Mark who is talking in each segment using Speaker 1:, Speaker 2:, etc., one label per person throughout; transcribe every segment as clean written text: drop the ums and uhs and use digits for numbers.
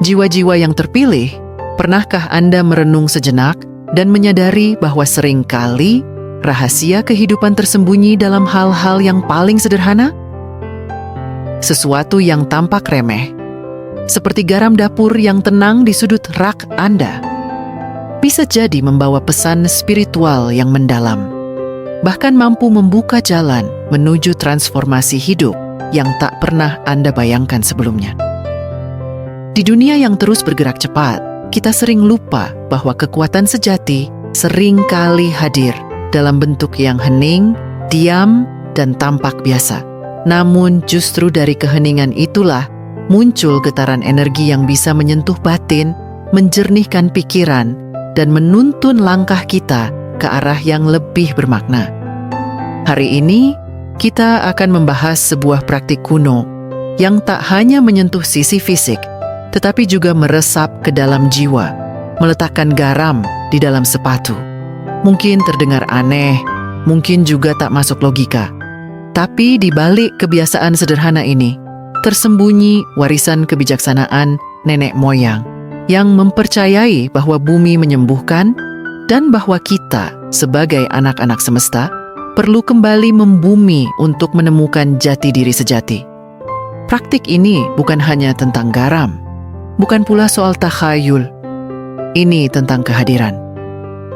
Speaker 1: Jiwa-jiwa yang terpilih, pernahkah Anda merenung sejenak dan menyadari bahwa seringkali rahasia kehidupan tersembunyi dalam hal-hal yang paling sederhana? Sesuatu yang tampak remeh, seperti garam dapur yang tenang di sudut rak Anda, bisa jadi membawa pesan spiritual yang mendalam, bahkan mampu membuka jalan menuju transformasi hidup yang tak pernah Anda bayangkan sebelumnya. Di dunia yang terus bergerak cepat, kita sering lupa bahwa kekuatan sejati sering kali hadir dalam bentuk yang hening, diam, dan tampak biasa. Namun justru dari keheningan itulah muncul getaran energi yang bisa menyentuh batin, menjernihkan pikiran, dan menuntun langkah kita ke arah yang lebih bermakna. Hari ini, kita akan membahas sebuah praktik kuno yang tak hanya menyentuh sisi fisik, tetapi juga meresap ke dalam jiwa, meletakkan garam di dalam sepatu. Mungkin terdengar aneh, mungkin juga tak masuk logika. Tapi di balik kebiasaan sederhana ini, tersembunyi warisan kebijaksanaan nenek moyang yang mempercayai bahwa bumi menyembuhkan dan bahwa kita sebagai anak-anak semesta perlu kembali membumi untuk menemukan jati diri sejati. Praktik ini bukan hanya tentang garam, bukan pula soal takhayul. Ini tentang kehadiran,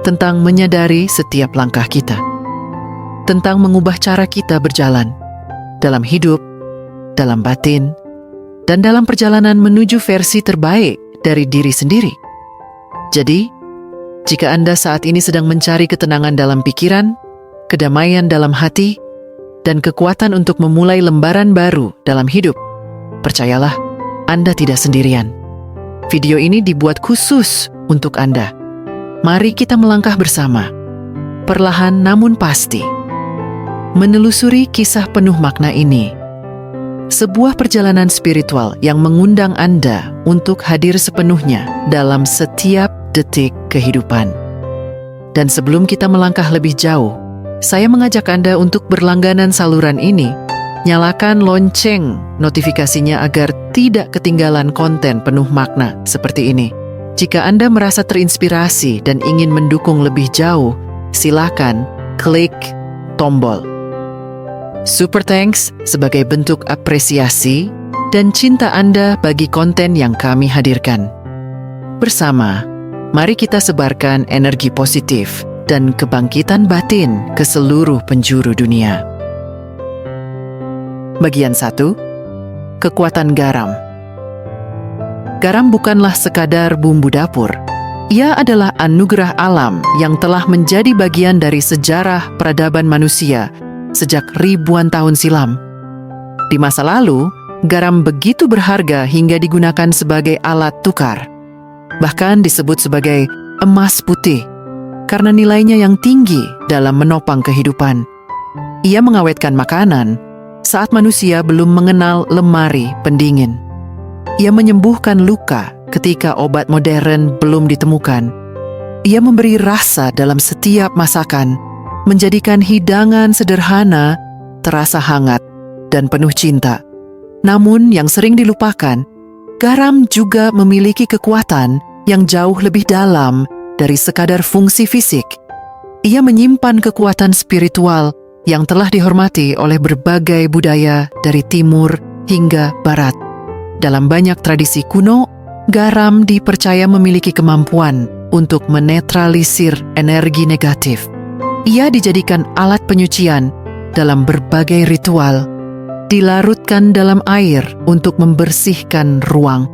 Speaker 1: tentang menyadari setiap langkah kita, tentang mengubah cara kita berjalan dalam hidup, dalam batin, dan dalam perjalanan menuju versi terbaik dari diri sendiri. Jadi, jika Anda saat ini sedang mencari ketenangan dalam pikiran, kedamaian dalam hati, dan kekuatan untuk memulai lembaran baru dalam hidup, percayalah, Anda tidak sendirian. Video ini dibuat khusus untuk Anda. Mari kita melangkah bersama, perlahan namun pasti, menelusuri kisah penuh makna ini. Sebuah perjalanan spiritual yang mengundang Anda untuk hadir sepenuhnya dalam setiap detik kehidupan. Dan sebelum kita melangkah lebih jauh, saya mengajak Anda untuk berlangganan saluran ini. Nyalakan lonceng notifikasinya agar tidak ketinggalan konten penuh makna seperti ini. Jika Anda merasa terinspirasi dan ingin mendukung lebih jauh, silakan klik tombol Super Thanks sebagai bentuk apresiasi dan cinta Anda bagi konten yang kami hadirkan. Bersama, mari kita sebarkan energi positif dan kebangkitan batin ke seluruh penjuru dunia. Bagian 1. Kekuatan garam. Garam bukanlah sekadar bumbu dapur. Ia adalah anugerah alam yang telah menjadi bagian dari sejarah peradaban manusia sejak ribuan tahun silam. Di masa lalu, garam begitu berharga hingga digunakan sebagai alat tukar. Bahkan disebut sebagai emas putih, karena nilainya yang tinggi dalam menopang kehidupan. Ia mengawetkan makanan saat manusia belum mengenal lemari pendingin. Ia menyembuhkan luka ketika obat modern belum ditemukan. Ia memberi rasa dalam setiap masakan, menjadikan hidangan sederhana terasa hangat dan penuh cinta. Namun yang sering dilupakan, garam juga memiliki kekuatan yang jauh lebih dalam dari sekadar fungsi fisik. Ia menyimpan kekuatan spiritual yang telah dihormati oleh berbagai budaya dari timur hingga barat. Dalam banyak tradisi kuno, garam dipercaya memiliki kemampuan untuk menetralisir energi negatif. Ia dijadikan alat penyucian dalam berbagai ritual, dilarutkan dalam air untuk membersihkan ruang,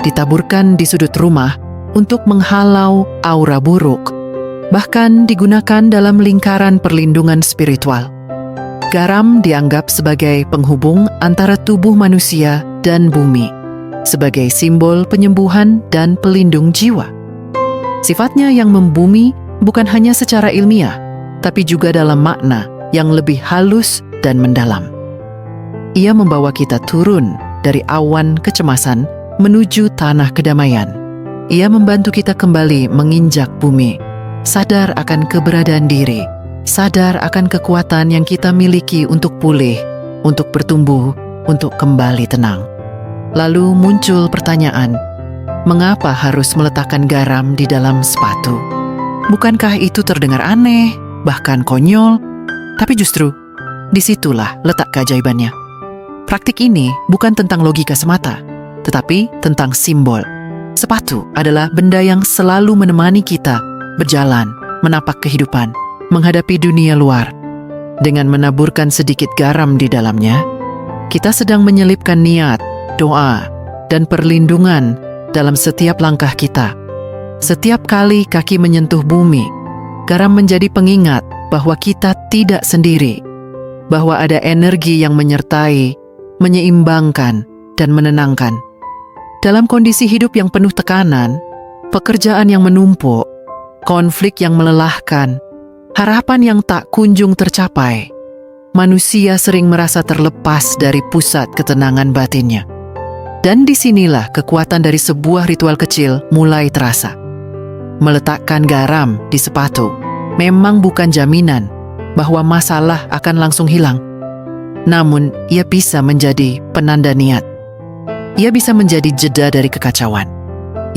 Speaker 1: ditaburkan di sudut rumah untuk menghalau aura buruk, bahkan digunakan dalam lingkaran perlindungan spiritual. Garam dianggap sebagai penghubung antara tubuh manusia dan bumi, sebagai simbol penyembuhan dan pelindung jiwa. Sifatnya yang membumi bukan hanya secara ilmiah, tapi juga dalam makna yang lebih halus dan mendalam. Ia membawa kita turun dari awan kecemasan menuju tanah kedamaian. Ia membantu kita kembali menginjak bumi, sadar akan keberadaan diri, sadar akan kekuatan yang kita miliki untuk pulih, untuk bertumbuh, untuk kembali tenang. Lalu muncul pertanyaan, mengapa harus meletakkan garam di dalam sepatu? Bukankah itu terdengar aneh, bahkan konyol? Tapi justru, disitulah letak keajaibannya. Praktik ini bukan tentang logika semata, tetapi tentang simbol. Sepatu adalah benda yang selalu menemani kita berjalan, menapak kehidupan, menghadapi dunia luar. Dengan menaburkan sedikit garam di dalamnya, kita sedang menyelipkan niat, doa, dan perlindungan dalam setiap langkah kita. Setiap kali kaki menyentuh bumi, garam menjadi pengingat bahwa kita tidak sendiri, bahwa ada energi yang menyertai, menyeimbangkan, dan menenangkan. Dalam kondisi hidup yang penuh tekanan, pekerjaan yang menumpuk, konflik yang melelahkan, harapan yang tak kunjung tercapai, manusia sering merasa terlepas dari pusat ketenangan batinnya. Dan disinilah kekuatan dari sebuah ritual kecil mulai terasa. Meletakkan garam di sepatu memang bukan jaminan bahwa masalah akan langsung hilang. Namun, ia bisa menjadi penanda niat. Ia bisa menjadi jeda dari kekacauan.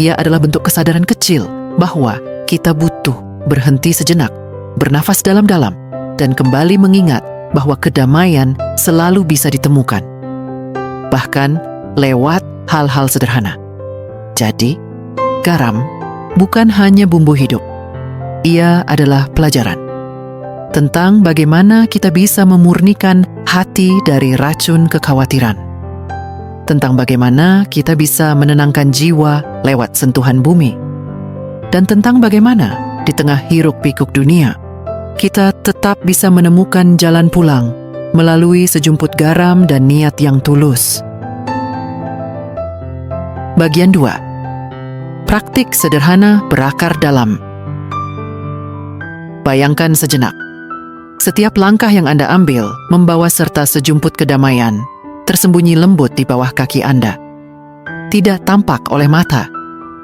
Speaker 1: Ia adalah bentuk kesadaran kecil bahwa kita butuh berhenti sejenak, bernafas dalam-dalam, dan kembali mengingat bahwa kedamaian selalu bisa ditemukan. Bahkan, lewat hal-hal sederhana. Jadi, garam bukan hanya bumbu hidup. Ia adalah pelajaran tentang bagaimana kita bisa memurnikan hati dari racun kekhawatiran. Tentang bagaimana kita bisa menenangkan jiwa lewat sentuhan bumi. Dan tentang bagaimana di tengah hiruk-pikuk dunia, kita tetap bisa menemukan jalan pulang melalui sejumput garam dan niat yang tulus. Bagian 2. Praktik sederhana berakar dalam. Bayangkan sejenak. Setiap langkah yang Anda ambil membawa serta sejumput kedamaian, tersembunyi lembut di bawah kaki Anda. Tidak tampak oleh mata,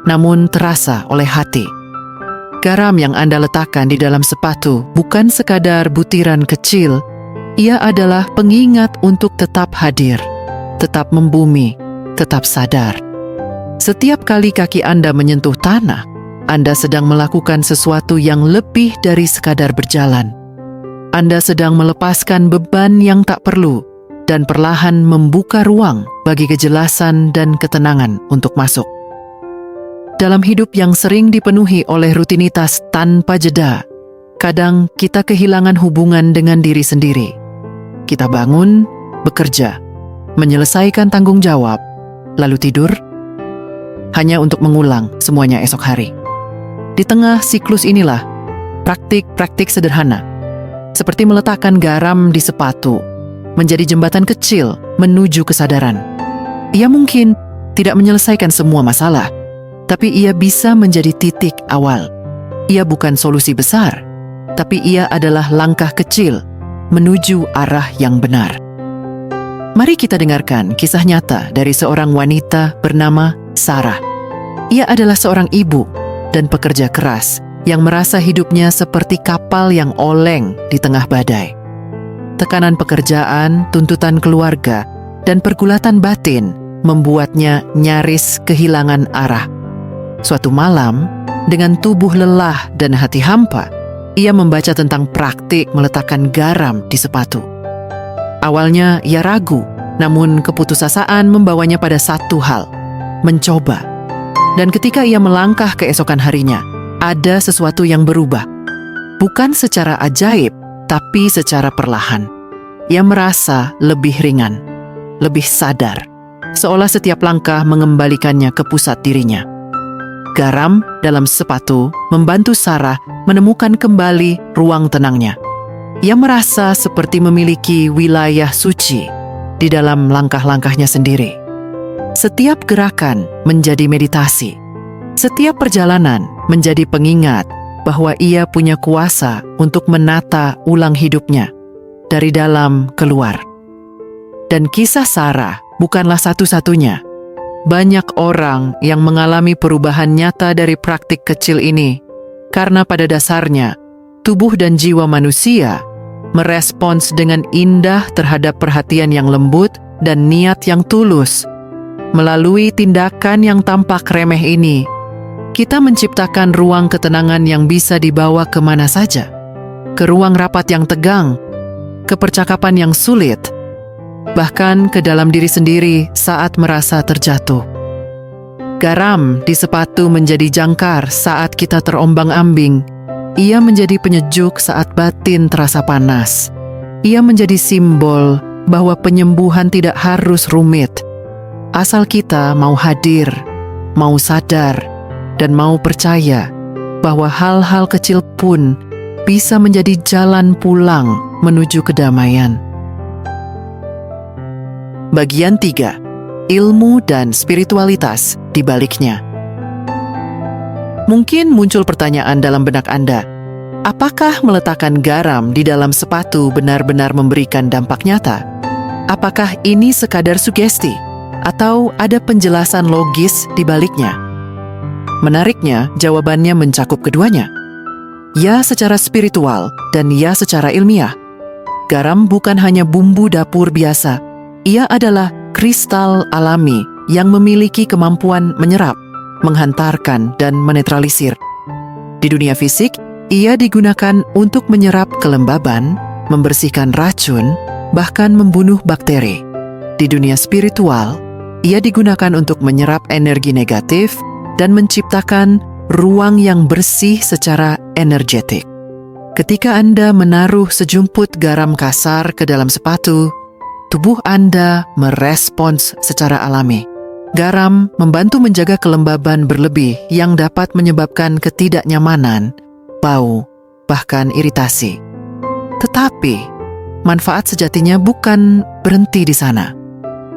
Speaker 1: namun terasa oleh hati. Garam yang Anda letakkan di dalam sepatu bukan sekadar butiran kecil, ia adalah pengingat untuk tetap hadir, tetap membumi, tetap sadar. Setiap kali kaki Anda menyentuh tanah, Anda sedang melakukan sesuatu yang lebih dari sekadar berjalan. Anda sedang melepaskan beban yang tak perlu dan perlahan membuka ruang bagi kejelasan dan ketenangan untuk masuk. Dalam hidup yang sering dipenuhi oleh rutinitas tanpa jeda, kadang kita kehilangan hubungan dengan diri sendiri. Kita bangun, bekerja, menyelesaikan tanggung jawab, lalu tidur, hanya untuk mengulang semuanya esok hari. Di tengah siklus inilah, praktik-praktik sederhana, seperti meletakkan garam di sepatu, menjadi jembatan kecil menuju kesadaran. Ia mungkin tidak menyelesaikan semua masalah, tapi ia bisa menjadi titik awal. Ia bukan solusi besar, tapi ia adalah langkah kecil menuju arah yang benar. Mari kita dengarkan kisah nyata dari seorang wanita bernama Sarah. Ia adalah seorang ibu dan pekerja keras yang merasa hidupnya seperti kapal yang oleng di tengah badai. Tekanan pekerjaan, tuntutan keluarga, dan pergulatan batin membuatnya nyaris kehilangan arah. Suatu malam, dengan tubuh lelah dan hati hampa, ia membaca tentang praktik meletakkan garam di sepatu. Awalnya ia ragu, namun keputusasaan membawanya pada satu hal, mencoba. Dan ketika ia melangkah keesokan harinya, ada sesuatu yang berubah. Bukan secara ajaib, tapi secara perlahan. Ia merasa lebih ringan, lebih sadar, seolah setiap langkah mengembalikannya ke pusat dirinya. Garam dalam sepatu membantu Sarah menemukan kembali ruang tenangnya. Ia merasa seperti memiliki wilayah suci di dalam langkah-langkahnya sendiri. Setiap gerakan menjadi meditasi. Setiap perjalanan menjadi pengingat bahwa ia punya kuasa untuk menata ulang hidupnya dari dalam keluar. Dan kisah Sarah bukanlah satu-satunya. Banyak orang yang mengalami perubahan nyata dari praktik kecil ini karena pada dasarnya tubuh dan jiwa manusia merespons dengan indah terhadap perhatian yang lembut dan niat yang tulus. Melalui tindakan yang tampak remeh ini, kita menciptakan ruang ketenangan yang bisa dibawa kemana saja. Ke ruang rapat yang tegang, ke percakapan yang sulit, bahkan ke dalam diri sendiri saat merasa terjatuh. Garam di sepatu menjadi jangkar saat kita terombang-ambing. Ia menjadi penyejuk saat batin terasa panas. Ia menjadi simbol bahwa penyembuhan tidak harus rumit. Asal kita mau hadir, mau sadar, dan mau percaya bahwa hal-hal kecil pun bisa menjadi jalan pulang menuju kedamaian. Bagian 3. Ilmu dan spiritualitas di baliknya. Mungkin muncul pertanyaan dalam benak Anda, apakah meletakkan garam di dalam sepatu benar-benar memberikan dampak nyata? Apakah ini sekadar sugesti? Atau ada penjelasan logis di baliknya? Menariknya, jawabannya mencakup keduanya. Ya secara spiritual dan ya secara ilmiah. Garam bukan hanya bumbu dapur biasa. Ia adalah kristal alami yang memiliki kemampuan menyerap, menghantarkan, dan menetralisir. Di dunia fisik, ia digunakan untuk menyerap kelembaban, membersihkan racun, bahkan membunuh bakteri. Di dunia spiritual, ia digunakan untuk menyerap energi negatif dan menciptakan ruang yang bersih secara energetik. Ketika Anda menaruh sejumput garam kasar ke dalam sepatu, tubuh Anda merespons secara alami. Garam membantu menjaga kelembaban berlebih yang dapat menyebabkan ketidaknyamanan, bau, bahkan iritasi. Tetapi, manfaat sejatinya bukan berhenti di sana.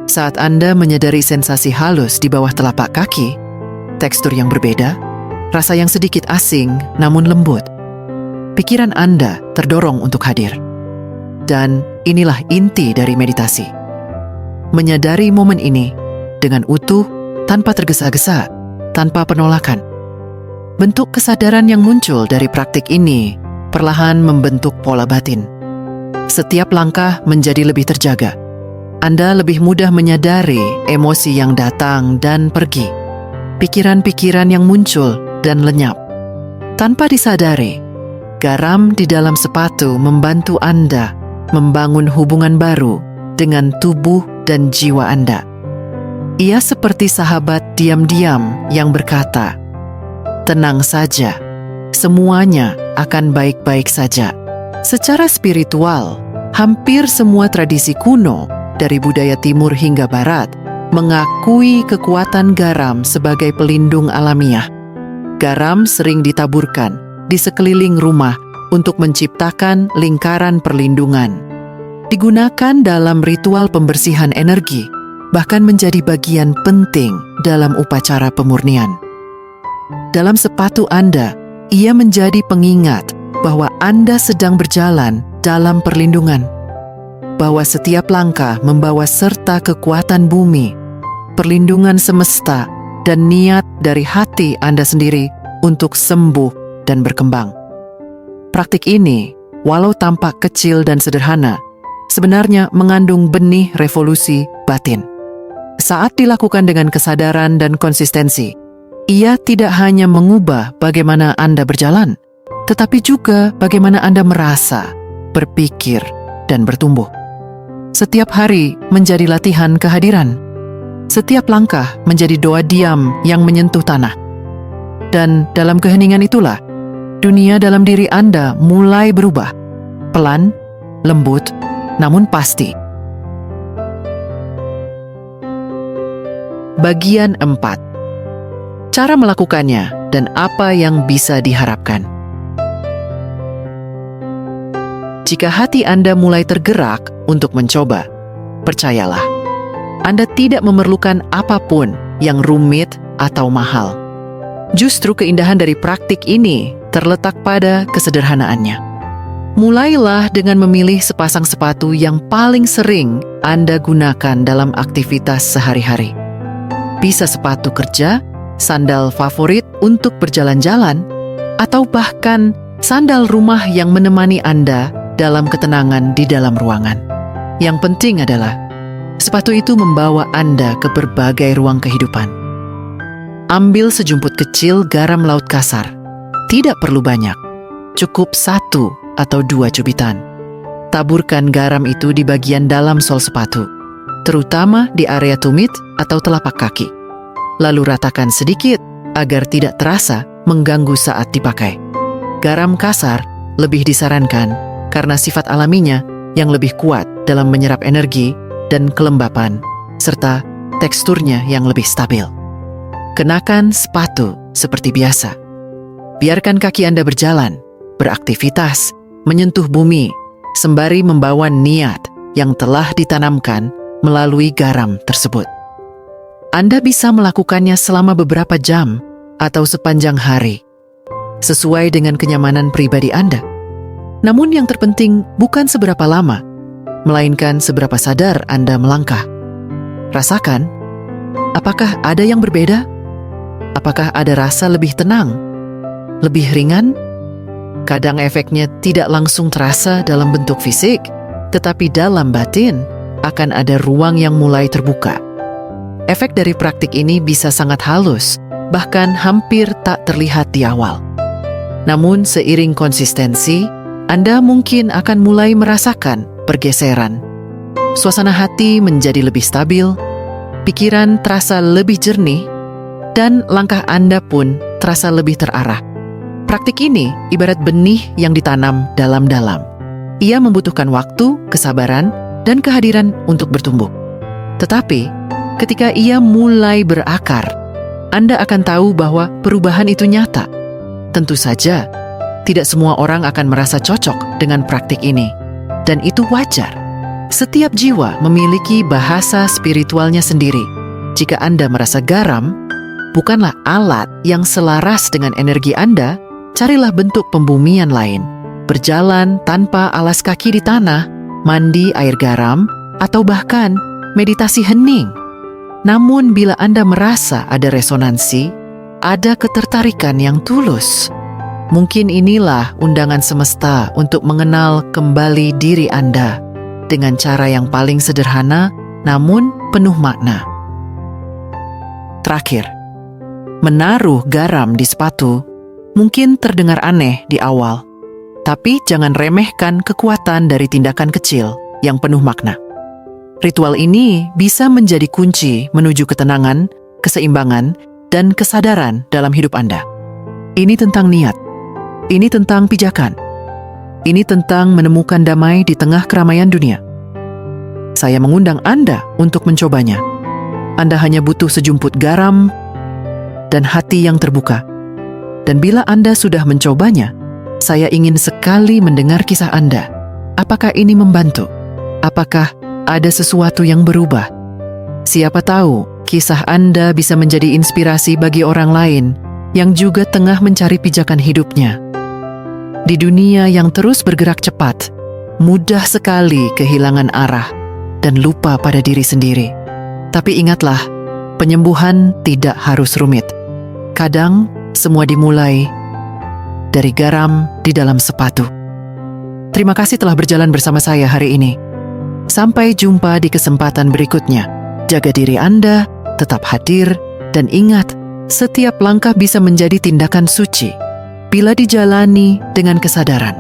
Speaker 1: Saat Anda menyadari sensasi halus di bawah telapak kaki, tekstur yang berbeda, rasa yang sedikit asing namun lembut, pikiran Anda terdorong untuk hadir. Dan inilah inti dari meditasi. Menyadari momen ini dengan utuh, tanpa tergesa-gesa, tanpa penolakan. Bentuk kesadaran yang muncul dari praktik ini perlahan membentuk pola batin. Setiap langkah menjadi lebih terjaga. Anda lebih mudah menyadari emosi yang datang dan pergi, pikiran-pikiran yang muncul dan lenyap. Tanpa disadari, garam di dalam sepatu membantu Anda membangun hubungan baru dengan tubuh dan jiwa Anda. Ia seperti sahabat diam-diam yang berkata, "Tenang saja, semuanya akan baik-baik saja." Secara spiritual, hampir semua tradisi kuno dari budaya timur hingga barat mengakui kekuatan garam sebagai pelindung alamiah. Garam sering ditaburkan di sekeliling rumah untuk menciptakan lingkaran perlindungan. Digunakan dalam ritual pembersihan energi, bahkan menjadi bagian penting dalam upacara pemurnian. Dalam sepatu Anda, ia menjadi pengingat bahwa Anda sedang berjalan dalam perlindungan, bahwa setiap langkah membawa serta kekuatan bumi, perlindungan semesta, dan niat dari hati Anda sendiri untuk sembuh dan berkembang. Praktik ini, walau tampak kecil dan sederhana, sebenarnya mengandung benih revolusi batin. Saat dilakukan dengan kesadaran dan konsistensi, ia tidak hanya mengubah bagaimana Anda berjalan, tetapi juga bagaimana Anda merasa, berpikir, dan bertumbuh. Setiap hari menjadi latihan kehadiran. Setiap langkah menjadi doa diam yang menyentuh tanah. Dan dalam keheningan itulah, dunia dalam diri Anda mulai berubah. Pelan, lembut, namun pasti. Bagian 4. Cara melakukannya dan apa yang bisa diharapkan. Jika hati Anda mulai tergerak untuk mencoba, percayalah, Anda tidak memerlukan apapun yang rumit atau mahal. Justru keindahan dari praktik ini terletak pada kesederhanaannya. Mulailah dengan memilih sepasang sepatu yang paling sering Anda gunakan dalam aktivitas sehari-hari. Bisa sepatu kerja, sandal favorit untuk berjalan-jalan, atau bahkan sandal rumah yang menemani Anda dalam ketenangan di dalam ruangan. Yang penting adalah, Sepatu itu membawa Anda ke berbagai ruang kehidupan. Ambil sejumput kecil garam laut kasar. Tidak perlu banyak, cukup 1 atau 2 cubitan. Taburkan garam itu di bagian dalam sol sepatu, terutama di area tumit atau telapak kaki. Lalu ratakan sedikit agar tidak terasa mengganggu saat dipakai. Garam kasar lebih disarankan karena sifat alaminya yang lebih kuat dalam menyerap energi dan kelembapan, serta teksturnya yang lebih stabil. Kenakan sepatu seperti biasa. Biarkan kaki Anda berjalan, beraktivitas, menyentuh bumi, sembari membawa niat yang telah ditanamkan melalui garam tersebut. Anda bisa melakukannya selama beberapa jam atau sepanjang hari, sesuai dengan kenyamanan pribadi Anda. Namun yang terpenting bukan seberapa lama, melainkan seberapa sadar Anda melangkah. Rasakan, apakah ada yang berbeda? Apakah ada rasa lebih tenang? Lebih ringan? Kadang efeknya tidak langsung terasa dalam bentuk fisik, tetapi dalam batin akan ada ruang yang mulai terbuka. Efek dari praktik ini bisa sangat halus, bahkan hampir tak terlihat di awal. Namun seiring konsistensi, Anda mungkin akan mulai merasakan pergeseran. Suasana hati menjadi lebih stabil, pikiran terasa lebih jernih, dan langkah Anda pun terasa lebih terarah. Praktik ini ibarat benih yang ditanam dalam-dalam. Ia membutuhkan waktu, kesabaran, dan kehadiran untuk bertumbuh. Tetapi, ketika ia mulai berakar, Anda akan tahu bahwa perubahan itu nyata. Tentu saja, tidak semua orang akan merasa cocok dengan praktik ini. Dan itu wajar. Setiap jiwa memiliki bahasa spiritualnya sendiri. Jika Anda merasa garam bukanlah alat yang selaras dengan energi Anda, carilah bentuk pembumian lain. Berjalan tanpa alas kaki di tanah, mandi air garam, atau bahkan meditasi hening. Namun bila Anda merasa ada resonansi, ada ketertarikan yang tulus, mungkin inilah undangan semesta untuk mengenal kembali diri Anda dengan cara yang paling sederhana namun penuh makna. Terakhir, menaruh garam di sepatu mungkin terdengar aneh di awal, tapi jangan remehkan kekuatan dari tindakan kecil yang penuh makna. Ritual ini bisa menjadi kunci menuju ketenangan, keseimbangan, dan kesadaran dalam hidup Anda. Ini tentang niat. Ini tentang pijakan. Ini tentang menemukan damai di tengah keramaian dunia. Saya mengundang Anda untuk mencobanya. Anda hanya butuh sejumput garam dan hati yang terbuka. Dan bila Anda sudah mencobanya, saya ingin sekali mendengar kisah Anda. Apakah ini membantu? Apakah ada sesuatu yang berubah? Siapa tahu kisah Anda bisa menjadi inspirasi bagi orang lain yang juga tengah mencari pijakan hidupnya. Di dunia yang terus bergerak cepat, mudah sekali kehilangan arah dan lupa pada diri sendiri. Tapi ingatlah, penyembuhan tidak harus rumit. Kadang semua dimulai dari garam di dalam sepatu. Terima kasih telah berjalan bersama saya hari ini. Sampai jumpa di kesempatan berikutnya. Jaga diri Anda, tetap hadir, dan ingat, setiap langkah bisa menjadi tindakan suci bila dijalani dengan kesadaran.